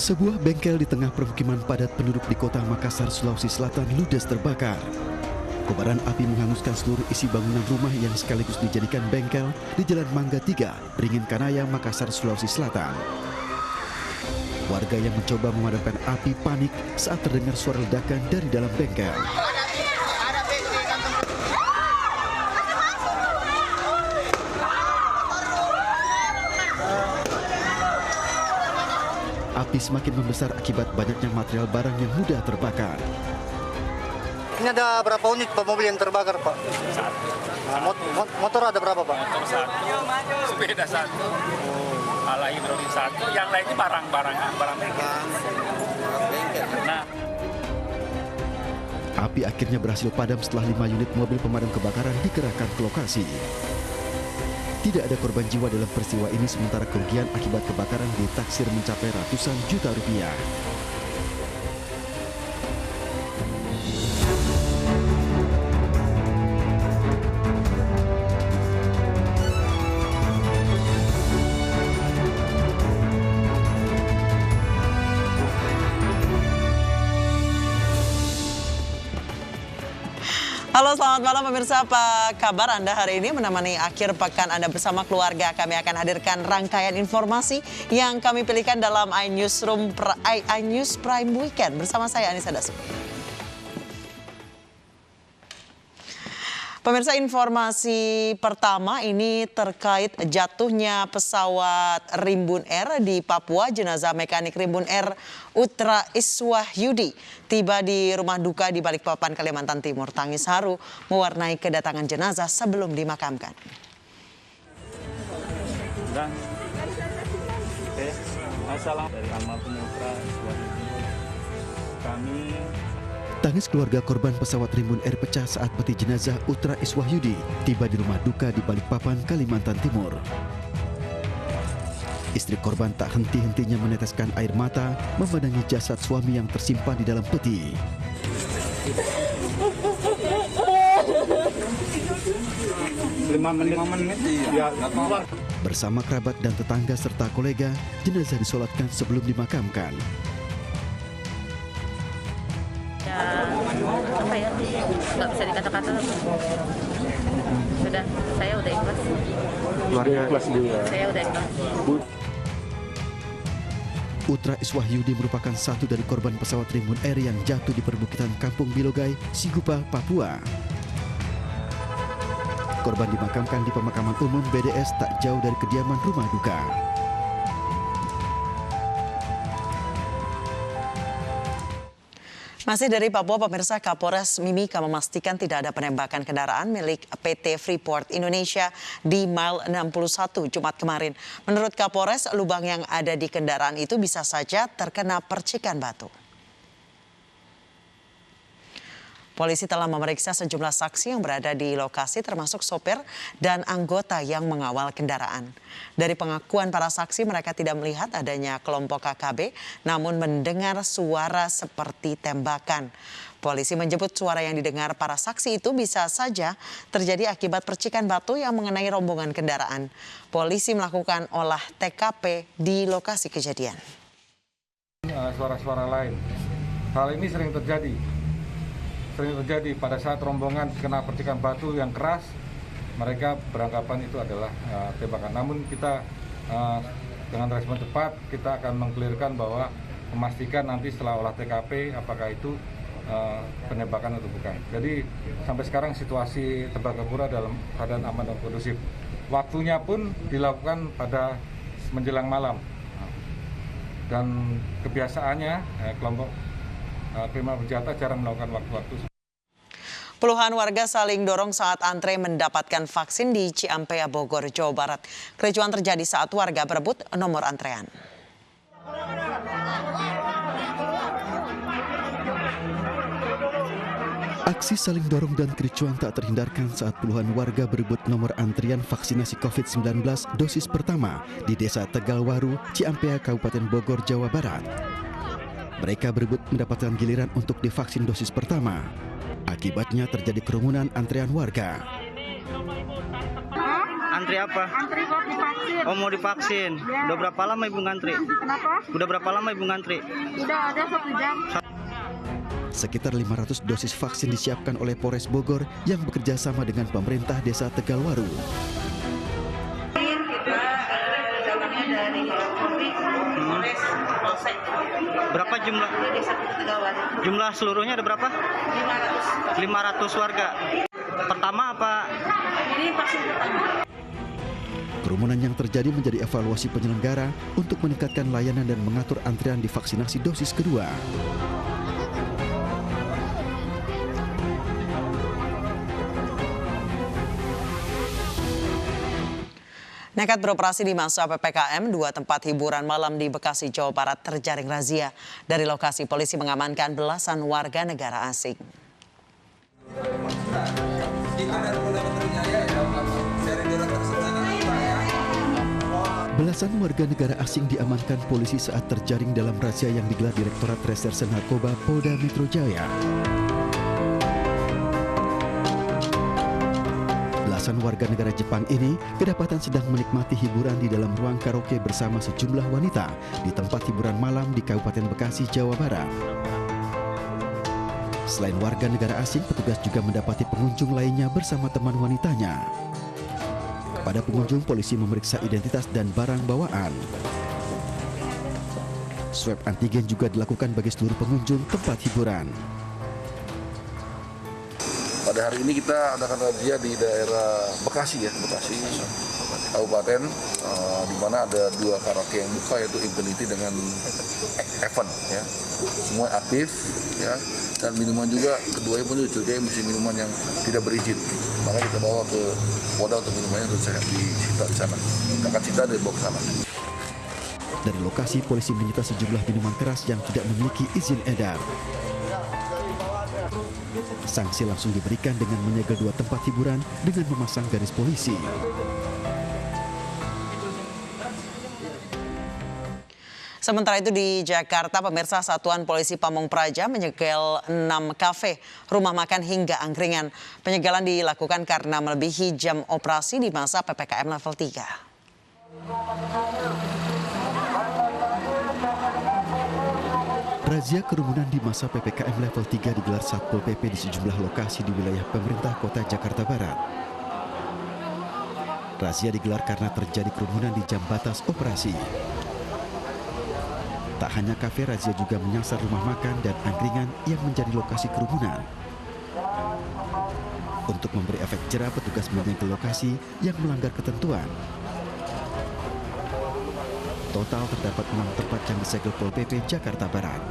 Sebuah bengkel di tengah permukiman padat penduduk di kota Makassar, Sulawesi Selatan ludes terbakar. Kobaran api menghanguskan seluruh isi bangunan rumah yang sekaligus dijadikan bengkel di Jalan Mangga 3, Beringin Kanaya, Makassar, Sulawesi Selatan. Warga yang mencoba memadamkan api panik saat terdengar suara ledakan dari dalam bengkel. Api semakin membesar akibat banyaknya material barang yang mudah terbakar. Ini ada berapa unit Pak mobil yang terbakar Pak? Satu. Motor ada berapa Pak? Motor satu, sepeda satu, ala hidrolik satu, yang lainnya barang bengkel. Nah, api akhirnya berhasil padam setelah 5 unit mobil pemadam kebakaran dikerahkan ke lokasi. Tidak ada korban jiwa dalam peristiwa ini, sementara kerugian akibat kebakaran ditaksir mencapai ratusan juta rupiah. Halo, selamat malam pemirsa. Apa kabar Anda hari ini menemani akhir pekan Anda bersama keluarga? Kami akan hadirkan rangkaian informasi yang kami pilihkan dalam iNews Prime Weekend bersama saya Anissa Dasmi. Pemirsa, informasi pertama ini terkait jatuhnya pesawat Rimbun Air di Papua. Jenazah mekanik Rimbun Air Utra Iswahyudi tiba di rumah duka di Balikpapan, Kalimantan Timur. Tangis haru mewarnai kedatangan jenazah sebelum dimakamkan. Assalamualaikum dari almarhum Utra Iswahyudi. Kami Tangis keluarga korban pesawat Rimbun Air pecah saat peti jenazah Utra Iswahyudi tiba di rumah duka di Balikpapan, Kalimantan Timur. Istri korban tak henti-hentinya meneteskan air mata memandangi jasad suami yang tersimpan di dalam peti. lima menit ya, Bersama kerabat dan tetangga serta kolega, jenazah disolatkan sebelum dimakamkan. Apa ya, nggak bisa dikata-kata. Sudah, saya udah ikhlas. Keluarga ikhlas juga. Saya udah ikhlas. Utra Iswahyudi merupakan satu dari korban pesawat Rimbun Air yang jatuh di perbukitan Kampung Bilogai, Sigupa, Papua. Korban dimakamkan di pemakaman umum BDS tak jauh dari kediaman rumah duka. Masih dari Papua, pemirsa, Kapolres Mimika memastikan tidak ada penembakan kendaraan milik PT Freeport Indonesia di Mile 61 Jumat kemarin. Menurut Kapolres, lubang yang ada di kendaraan itu bisa saja terkena percikan batu. Polisi telah memeriksa sejumlah saksi yang berada di lokasi termasuk sopir dan anggota yang mengawal kendaraan. Dari pengakuan para saksi, mereka tidak melihat adanya kelompok KKB namun mendengar suara seperti tembakan. Polisi menyebut suara yang didengar para saksi itu bisa saja terjadi akibat percikan batu yang mengenai rombongan kendaraan. Polisi melakukan olah TKP di lokasi kejadian. Suara-suara lain. Hal ini sering terjadi pada saat rombongan kena percikan batu yang keras, mereka beranggapan itu adalah tembakan. Namun kita dengan respon cepat kita akan mengklirkan bahwa memastikan nanti setelah olah TKP apakah itu penembakan atau bukan. Jadi sampai sekarang situasi Tembagapura dalam keadaan aman dan kondusif. Waktunya pun dilakukan pada menjelang malam. Dan kebiasaannya kelompok kriminal bersenjata jarang melakukan waktu-waktu. Puluhan warga saling dorong saat antre mendapatkan vaksin di Ciampea, Bogor, Jawa Barat. Kericuan terjadi saat warga berebut nomor antrean. Aksi saling dorong dan kericuan tak terhindarkan saat puluhan warga berebut nomor antrian vaksinasi COVID-19 dosis pertama di Desa Tegalwaru, Ciampea, Kabupaten Bogor, Jawa Barat. Mereka berebut mendapatkan giliran untuk divaksin dosis pertama. Akibatnya terjadi kerumunan antrean warga. Ngantri apa? Antri buat divaksin. Oh, mau divaksin. Ya. Udah berapa lama Ibu ngantri? Kenapa? Udah berapa lama Ibu ngantri? Udah ada 1 jam. Sekitar 500 dosis vaksin disiapkan oleh Polres Bogor yang bekerja sama dengan pemerintah Desa Tegalwaru. Berapa jumlah seluruhnya ada berapa? 500 warga. Pertama apa? Ini vaksin pertama. Kerumunan yang terjadi menjadi evaluasi penyelenggara untuk meningkatkan layanan dan mengatur antrian di vaksinasi dosis kedua. Nekat beroperasi di masa PPKM, 2 tempat hiburan malam di Bekasi, Jawa Barat terjaring razia. Dari lokasi, polisi mengamankan belasan warga negara asing. Belasan warga negara asing diamankan polisi saat terjaring dalam razia yang digelar Direktorat Reserse Narkoba Polda Metro Jaya. Belasan warga negara Jepang ini kedapatan sedang menikmati hiburan di dalam ruang karaoke bersama sejumlah wanita di tempat hiburan malam di Kabupaten Bekasi, Jawa Barat. Selain warga negara asing, petugas juga mendapati pengunjung lainnya bersama teman wanitanya. Pada pengunjung, polisi memeriksa identitas dan barang bawaan. Swab antigen juga dilakukan bagi seluruh pengunjung tempat hiburan. Pada hari ini kita adakan razia di daerah Bekasi Kabupaten, di mana ada 2 karaoke yang buka, yaitu Infinity dengan Event, ya. Semua aktif, ya, dan minuman juga keduanya pun dicurigai minuman yang tidak berizin. Maka kita bawa ke Polda untuk minumannya untuk disita di sana. Kita akan sita dari bawa ke sana. Dari lokasi, polisi menyita sejumlah minuman keras yang tidak memiliki izin edar. Sanksi langsung diberikan dengan menyegel 2 tempat hiburan dengan memasang garis polisi. Sementara itu di Jakarta, pemirsa, Satuan Polisi Pamung Praja menyegel 6 kafe, rumah makan hingga angkringan. Penyegelan dilakukan karena melebihi jam operasi di masa PPKM level 3. Razia kerumunan di masa PPKM level 3 digelar Satpol PP di sejumlah lokasi di wilayah pemerintah kota Jakarta Barat. Razia digelar karena terjadi kerumunan di jam batas operasi. Tak hanya kafe, razia juga menyasar rumah makan dan angkringan yang menjadi lokasi kerumunan. Untuk memberi efek jera, petugas menyegel lokasi yang melanggar ketentuan. Total terdapat 6 tempat yang disegel Pol PP Jakarta Barat.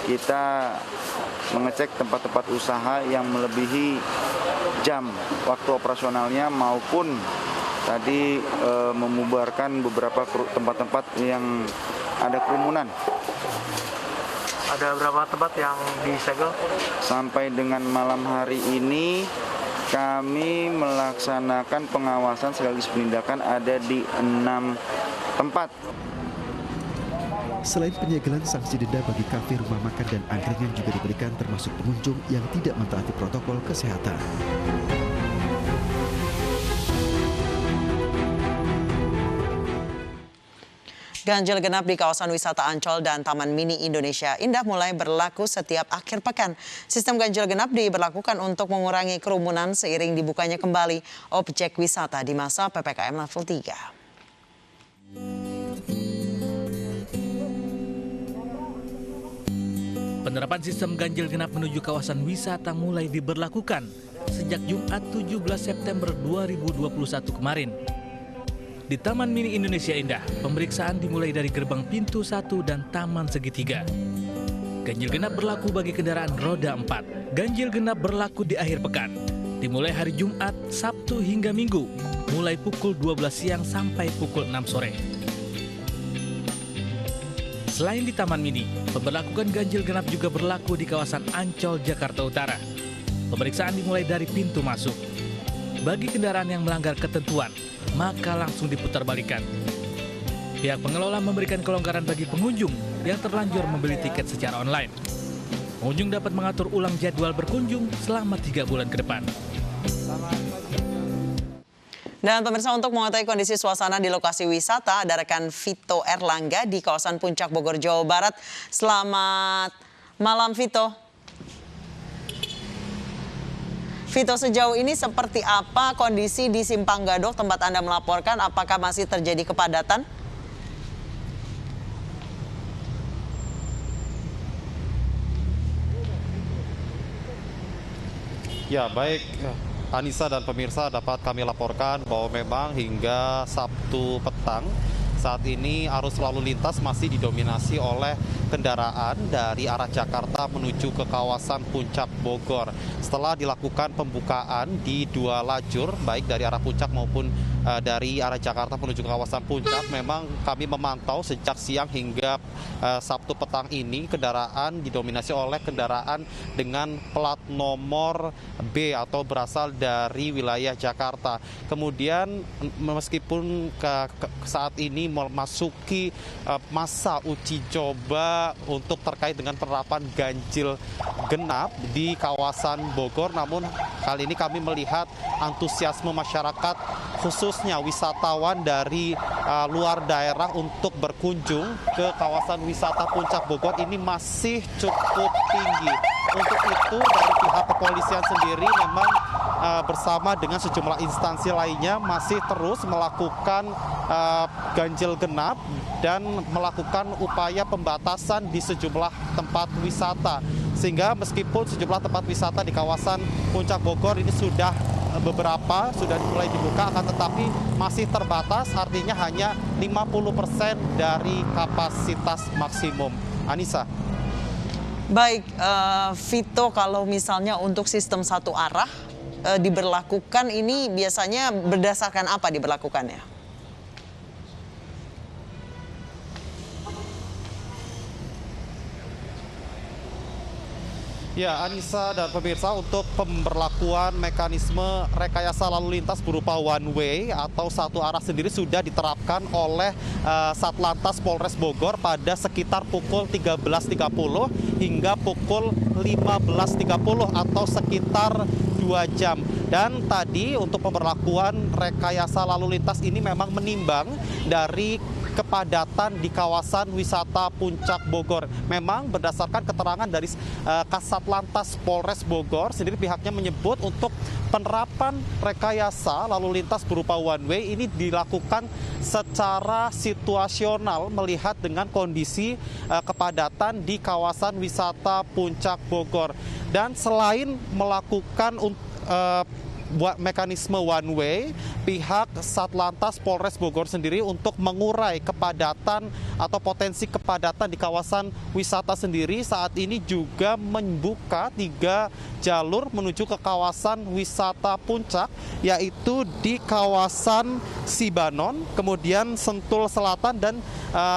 Kita mengecek tempat-tempat usaha yang melebihi jam waktu operasionalnya maupun tadi membubarkan beberapa tempat-tempat yang ada kerumunan. Ada berapa tempat yang disegel? Sampai dengan malam hari ini kami melaksanakan pengawasan sekaligus penindakan ada di 6 tempat. Selain penyegelan, sanksi denda bagi kafe, rumah makan, dan angkringan juga diberikan termasuk pengunjung yang tidak mentaati protokol kesehatan. Ganjil genap di kawasan wisata Ancol dan Taman Mini Indonesia Indah mulai berlaku setiap akhir pekan. Sistem ganjil genap diberlakukan untuk mengurangi kerumunan seiring dibukanya kembali objek wisata di masa PPKM level 3. Penerapan sistem ganjil genap menuju kawasan wisata mulai diberlakukan sejak Jumat 17 September 2021 kemarin. Di Taman Mini Indonesia Indah, pemeriksaan dimulai dari gerbang pintu 1 dan taman segitiga. Ganjil genap berlaku bagi kendaraan roda 4. Ganjil genap berlaku di akhir pekan, dimulai hari Jumat, Sabtu hingga Minggu, mulai pukul 12 siang sampai pukul 6 sore. Selain di Taman Mini, pemberlakuan ganjil genap juga berlaku di kawasan Ancol, Jakarta Utara. Pemeriksaan dimulai dari pintu masuk. Bagi kendaraan yang melanggar ketentuan, maka langsung diputarbalikkan. Pihak pengelola memberikan kelonggaran bagi pengunjung yang terlanjur membeli tiket secara online. Pengunjung dapat mengatur ulang jadwal berkunjung selama 3 bulan ke depan. Dan pemirsa, untuk mengetahui kondisi suasana di lokasi wisata, ada rekan Vito Erlangga di kawasan Puncak Bogor, Jawa Barat. Selamat malam, Vito. Vito, sejauh ini seperti apa kondisi di Simpang Gadok tempat Anda melaporkan? Apakah masih terjadi kepadatan? Ya, baik. Anissa dan pemirsa, dapat kami laporkan bahwa memang hingga Sabtu petang saat ini arus lalu lintas masih didominasi oleh kendaraan dari arah Jakarta menuju ke kawasan Puncak Bogor. Setelah dilakukan pembukaan di 2 lajur, baik dari arah Puncak maupun dari arah Jakarta menuju ke kawasan Puncak, memang kami memantau sejak siang hingga Sabtu petang ini kendaraan didominasi oleh kendaraan dengan plat nomor B atau berasal dari wilayah Jakarta. Kemudian meskipun saat ini memasuki masa uji coba untuk terkait dengan penerapan ganjil genap di kawasan Bogor, namun kali ini kami melihat antusiasme masyarakat khususnya wisatawan dari luar daerah untuk berkunjung ke kawasan wisata Puncak Bogor ini masih cukup tinggi. Untuk itu dari pihak kepolisian sendiri memang bersama dengan sejumlah instansi lainnya masih terus melakukan ganjil genap dan melakukan upaya pembatasan di sejumlah tempat wisata. Sehingga meskipun sejumlah tempat wisata di kawasan Puncak Bogor ini sudah mulai dibuka, akan tetapi masih terbatas, artinya hanya 50% dari kapasitas maksimum. Anissa. Baik, Vito, kalau misalnya untuk sistem satu arah diberlakukan, ini biasanya berdasarkan apa diberlakukannya? Ya, Anissa dan pemirsa, untuk pemberlakuan mekanisme rekayasa lalu lintas berupa one way atau satu arah sendiri sudah diterapkan oleh Satlantas Polres Bogor pada sekitar pukul 13.30 hingga pukul 15.30 atau sekitar 2 jam. Dan tadi untuk pemberlakuan rekayasa lalu lintas ini memang menimbang dari kepadatan di kawasan wisata Puncak Bogor. Memang berdasarkan keterangan dari Kasatlantas Polres Bogor sendiri, pihaknya menyebut untuk penerapan rekayasa lalu lintas berupa one way ini dilakukan secara situasional melihat dengan kondisi kepadatan di kawasan wisata Puncak Bogor. Dan selain melakukan mekanisme one way, pihak Satlantas Polres Bogor sendiri untuk mengurai kepadatan atau potensi kepadatan di kawasan wisata sendiri saat ini juga membuka 3 jalur menuju ke kawasan wisata Puncak, yaitu di kawasan Sibanon, kemudian Sentul Selatan, dan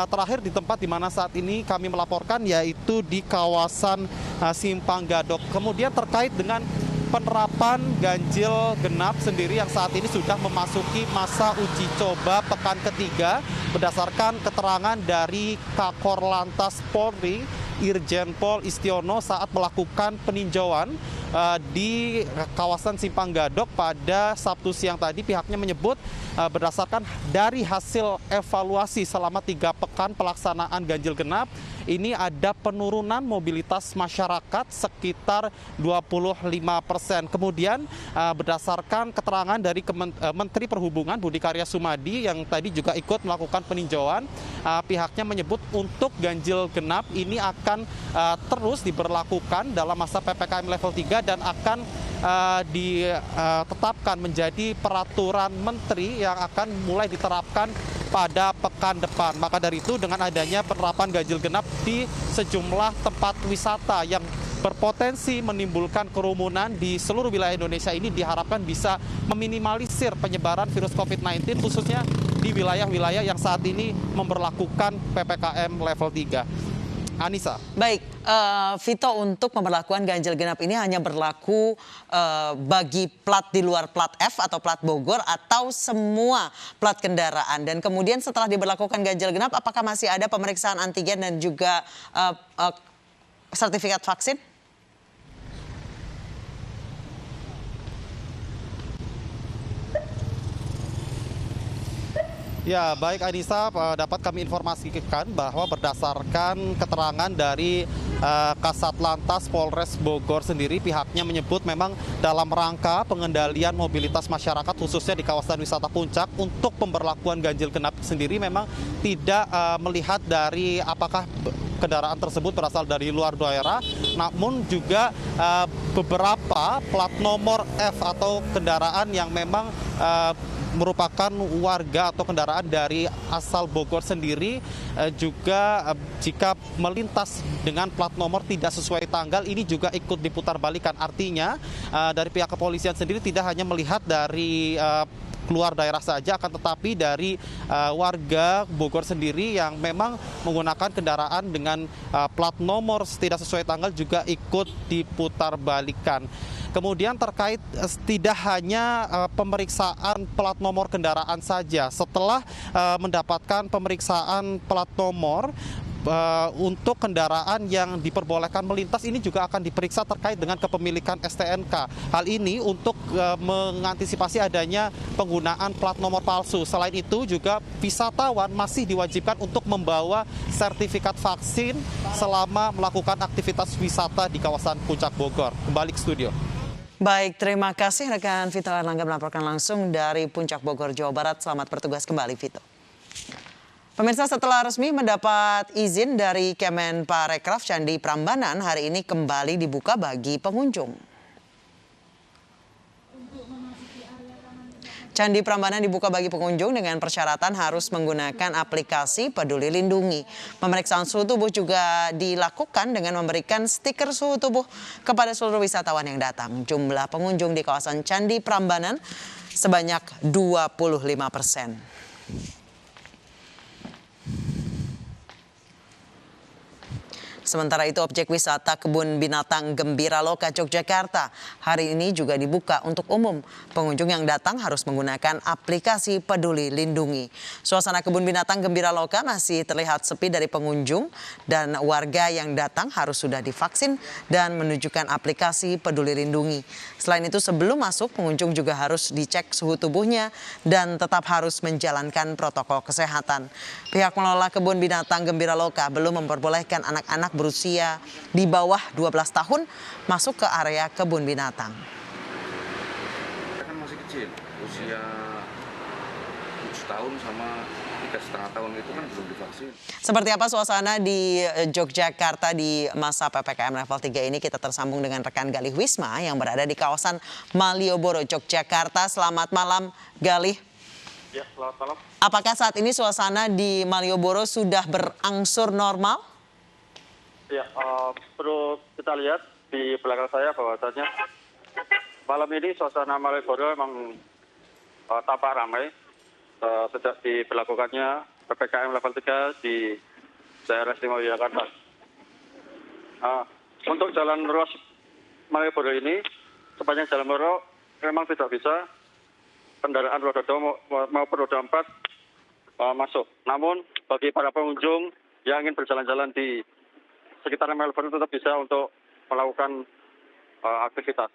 terakhir di tempat di mana saat ini kami melaporkan yaitu di kawasan Simpang Gadok. Kemudian terkait dengan penerapan ganjil genap sendiri yang saat ini sudah memasuki masa uji coba pekan ketiga, berdasarkan keterangan dari Kakor Lantas Polri Irjen Pol Istiono saat melakukan peninjauan di kawasan Simpang Gadok pada Sabtu siang tadi. Pihaknya menyebut berdasarkan dari hasil evaluasi selama 3 pekan pelaksanaan ganjil genap, ini ada penurunan mobilitas masyarakat sekitar 25%. Kemudian berdasarkan keterangan dari Menteri Perhubungan Budi Karya Sumadi yang tadi juga ikut melakukan peninjauan, pihaknya menyebut untuk ganjil genap ini akan terus diberlakukan dalam masa PPKM level 3 dan akan ditetapkan menjadi peraturan menteri yang akan mulai diterapkan pada pekan depan. Maka dari itu, dengan adanya penerapan ganjil genap di sejumlah tempat wisata yang berpotensi menimbulkan kerumunan di seluruh wilayah Indonesia ini diharapkan bisa meminimalisir penyebaran virus COVID-19 khususnya di wilayah-wilayah yang saat ini memberlakukan PPKM level 3. Anissa. Baik, Vito, untuk pemberlakuan ganjil genap ini hanya berlaku bagi plat di luar plat F atau plat Bogor atau semua plat kendaraan. Dan kemudian setelah diberlakukan ganjil genap, apakah masih ada pemeriksaan antigen dan juga sertifikat vaksin? Ya, baik Anissa, dapat kami informasikan bahwa berdasarkan keterangan dari Kasat Lantas Polres Bogor sendiri, pihaknya menyebut memang dalam rangka pengendalian mobilitas masyarakat khususnya di kawasan wisata Puncak untuk pemberlakuan ganjil genap sendiri memang tidak melihat dari apakah kendaraan tersebut berasal dari luar daerah, namun juga beberapa plat nomor F atau kendaraan yang memang merupakan warga atau kendaraan dari asal Bogor sendiri juga jika melintas dengan plat nomor tidak sesuai tanggal ini juga ikut diputar balikan. Artinya dari pihak kepolisian sendiri tidak hanya melihat dari keluar daerah saja, akan tetapi dari warga Bogor sendiri yang memang menggunakan kendaraan dengan plat nomor tidak sesuai tanggal juga ikut diputar balikan. Kemudian terkait tidak hanya pemeriksaan plat nomor kendaraan saja, setelah mendapatkan pemeriksaan plat nomor untuk kendaraan yang diperbolehkan melintas ini juga akan diperiksa terkait dengan kepemilikan STNK. Hal ini untuk mengantisipasi adanya penggunaan plat nomor palsu. Selain itu juga wisatawan masih diwajibkan untuk membawa sertifikat vaksin selama melakukan aktivitas wisata di kawasan Puncak Bogor. Kembali ke studio. Baik, terima kasih rekan Vito Erlangga melaporkan langsung dari Puncak Bogor, Jawa Barat. Selamat bertugas kembali, Vito. Pemirsa, setelah resmi mendapat izin dari Kemenparekraf, Candi Prambanan hari ini kembali dibuka bagi pengunjung. Candi Prambanan dibuka bagi pengunjung dengan persyaratan harus menggunakan aplikasi Peduli Lindungi. Pemeriksaan suhu tubuh juga dilakukan dengan memberikan stiker suhu tubuh kepada seluruh wisatawan yang datang. Jumlah pengunjung di kawasan Candi Prambanan sebanyak 25%. Sementara itu, objek wisata Kebun Binatang Gembira Loka Yogyakarta hari ini juga dibuka untuk umum. Pengunjung yang datang harus menggunakan aplikasi Peduli Lindungi. Suasana Kebun Binatang Gembira Loka masih terlihat sepi dari pengunjung dan warga yang datang harus sudah divaksin dan menunjukkan aplikasi Peduli Lindungi. Selain itu, sebelum masuk, pengunjung juga harus dicek suhu tubuhnya dan tetap harus menjalankan protokol kesehatan. Pihak pengelola Kebun Binatang Gembira Loka belum memperbolehkan anak-anak berusia di bawah 12 tahun masuk ke area kebun binatang. Kan masih kecil, usia 7 tahun sama 3,5 tahun itu kan belum divaksin. Seperti apa suasana di Yogyakarta di masa PPKM level 3 ini, kita tersambung dengan rekan Galih Wisma yang berada di kawasan Malioboro, Yogyakarta. Selamat malam, Galih. Ya, selamat malam. Apakah saat ini suasana di Malioboro sudah berangsur normal? Ya, perlu kita lihat di belakang saya bahwasannya malam ini suasana Malioboro memang tampak ramai sejak diberlakukannya PPKM level 3 di daerah istimewa Yogyakarta. Untuk jalan ruas Malioboro ini, sepanjang jalan Malioboro memang tidak bisa kendaraan roda 2 maupun roda 4 masuk. Namun bagi para pengunjung yang ingin berjalan-jalan di sekitar Malioboro tetap bisa untuk melakukan aktivitas.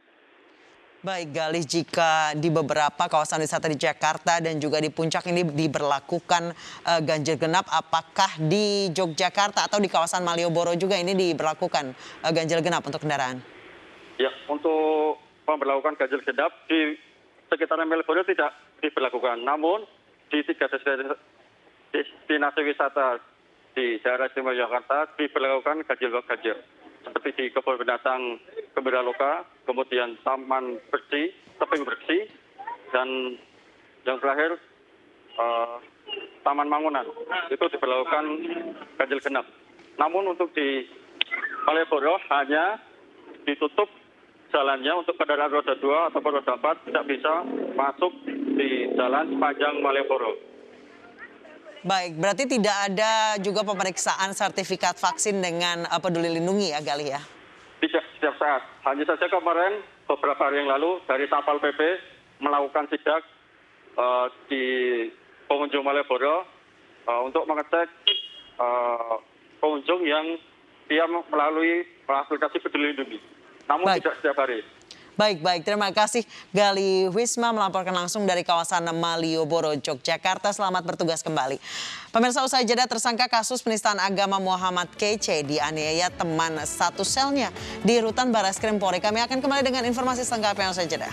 Baik, Galih, jika di beberapa kawasan wisata di Jakarta dan juga di Puncak ini diberlakukan ganjil genap, apakah di Yogyakarta atau di kawasan Malioboro juga ini diberlakukan ganjil genap untuk kendaraan? Ya, untuk memberlakukan ganjil genap di sekitar Malioboro tidak diberlakukan. Namun di 3 destinasi wisata di daerah istimewa Yogyakarta diberlakukan ganjil seperti di Kebun Binatang Gembira Loka, kemudian Taman Bersih, Tebing Bersih, dan yang terakhir Taman Mangunan. Itu diberlakukan ganjil genap. Namun untuk di Malioboro hanya ditutup jalannya untuk kendaraan roda 2 atau roda 4 tidak bisa masuk di jalan sepanjang Malioboro. Baik, berarti tidak ada juga pemeriksaan sertifikat vaksin dengan Peduli Lindungi ya, Galih ya? Tidak setiap saat. Hanya saja kemarin beberapa hari yang lalu dari Satpol PP melakukan sidak di pengunjung Malioboro untuk mengecek pengunjung yang dia melalui aplikasi Peduli Lindungi. Namun tidak setiap hari. Baik. Terima kasih Gali Wisma melaporkan langsung dari kawasan Malioboro, Yogyakarta. Selamat bertugas kembali. Pemirsa, usai jeda tersangka kasus penistaan agama Muhammad KC dianiaya teman satu selnya di rutan Barreskrim Polri. Kami akan kembali dengan informasi selengkapnya usai jeda.